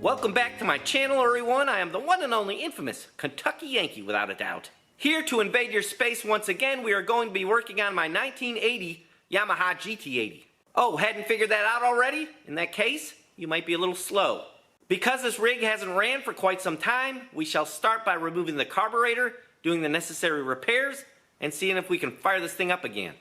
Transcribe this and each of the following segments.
Welcome back to my channel, everyone. I am the one and only infamous Kentucky Yankee, without a doubt. Here to invade your space once again, we are going to be working on my 1980 Yamaha GT80. Oh, hadn't figured that out already? In that case, you might be a little slow. Because this rig hasn't ran for quite some time, we shall start by removing the carburetor, doing the necessary repairs, and seeing if we can fire this thing up again.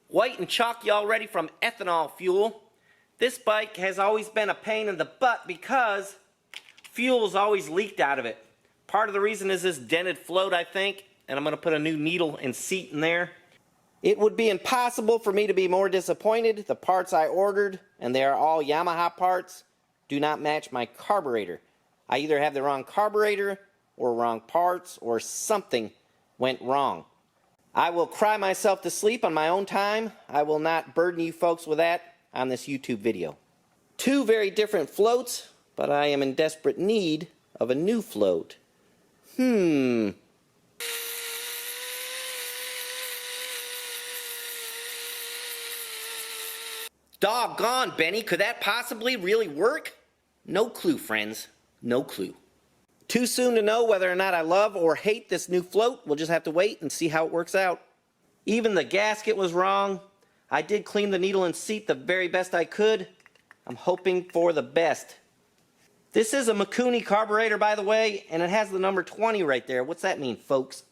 White and chalky already from ethanol fuel. This bike has always been a pain in the butt because fuel's always leaked out of it. Part of the reason is this dented float, I think, and I'm going to put a new needle and seat in there. It would be impossible for me to be more disappointed. The parts I ordered, and they are all Yamaha parts, do not match my carburetor. I either have the wrong carburetor or wrong parts or something went wrong. I will cry myself to sleep on my own time. I will not burden you folks with that on this YouTube video. Two very different floats, but I am in desperate need of a new float. Doggone, Benny, could that possibly really work? No clue, friends. No clue. Too soon to know whether or not I love or hate this new float. We'll just have to wait and see how it works out. Even the gasket was wrong. I did clean the needle and seat the very best I could. I'm hoping for the best. This is a Mikuni carburetor, by the way, and it has the number 20 right there. What's that mean, folks?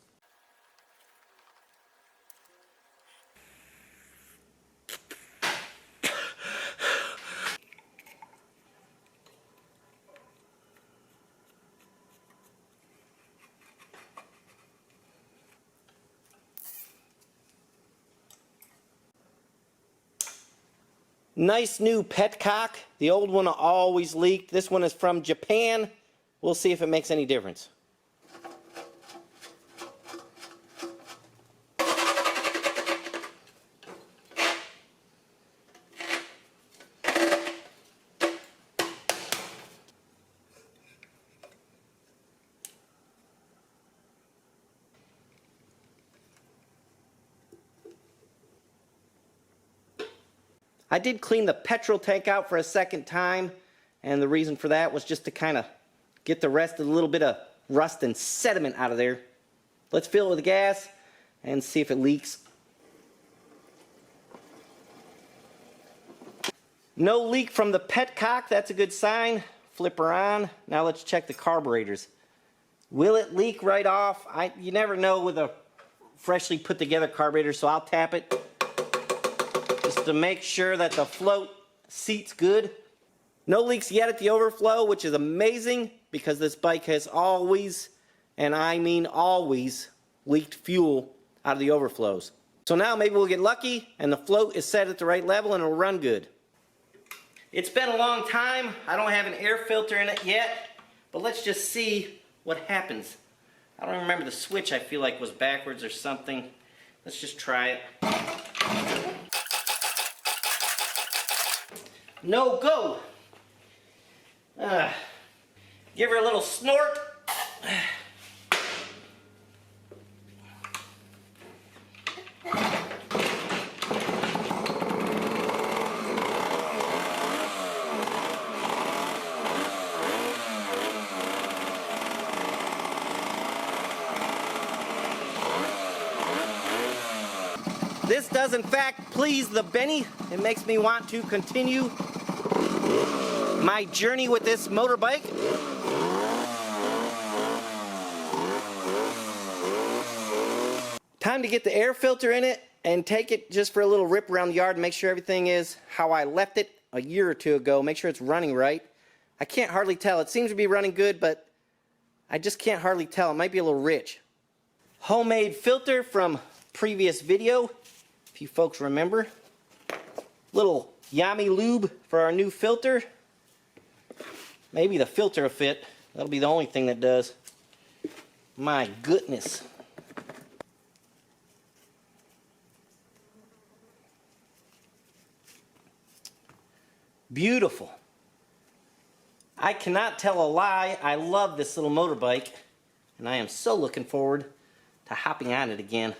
Nice new petcock. The old one always leaked. This one is from Japan. We'll see if it makes any difference. I did clean the petrol tank out for a second time, and the reason for that was just to kind of get the rest of the little bit of rust and sediment out of there. Let's fill it with gas and see if it leaks. No leak from the petcock, that's a good sign. Flip her on. Now let's check the carburetors. Will it leak right off? You never know with a freshly put together carburetor, so I'll tap it to make sure that the float seats good. No leaks yet at the overflow, which is amazing because this bike has always, and I mean always, leaked fuel out of the overflows. So now maybe we'll get lucky and the float is set at the right level and it'll run good. It's been a long time. I don't have an air filter in it yet, but let's just see what happens. I don't remember the switch. I feel like was backwards or something. Let's just try it. No go. Give her a little snort. This does in fact please the Benny. It makes me want to continue my journey with this motorbike. Time to get the air filter in it and take it just for a little rip around the yard and make sure everything is how I left it a year or two ago. Make sure it's running right. I can't hardly tell. It seems to be running good, but I just can't hardly tell. It might be a little rich. Homemade filter from previous video, if you folks remember. Little Yami lube for our new filter. Maybe the filter will fit. That'll be the only thing that does. My goodness. Beautiful. I cannot tell a lie. I love this little motorbike, and I am so looking forward to hopping on it again.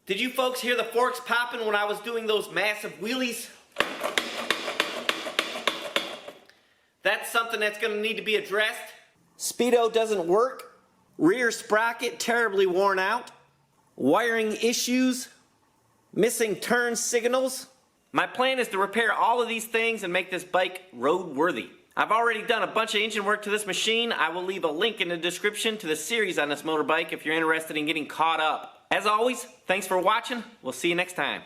Did you folks hear the forks popping when I was doing those massive wheelies? That's something that's going to need to be addressed. Speedo doesn't work. Rear sprocket terribly worn out. Wiring issues. Missing turn signals. My plan is to repair all of these things and make this bike roadworthy. I've already done a bunch of engine work to this machine. I will leave a link in the description to the series on this motorbike if you're interested in getting caught up. As always, thanks for watching. We'll see you next time.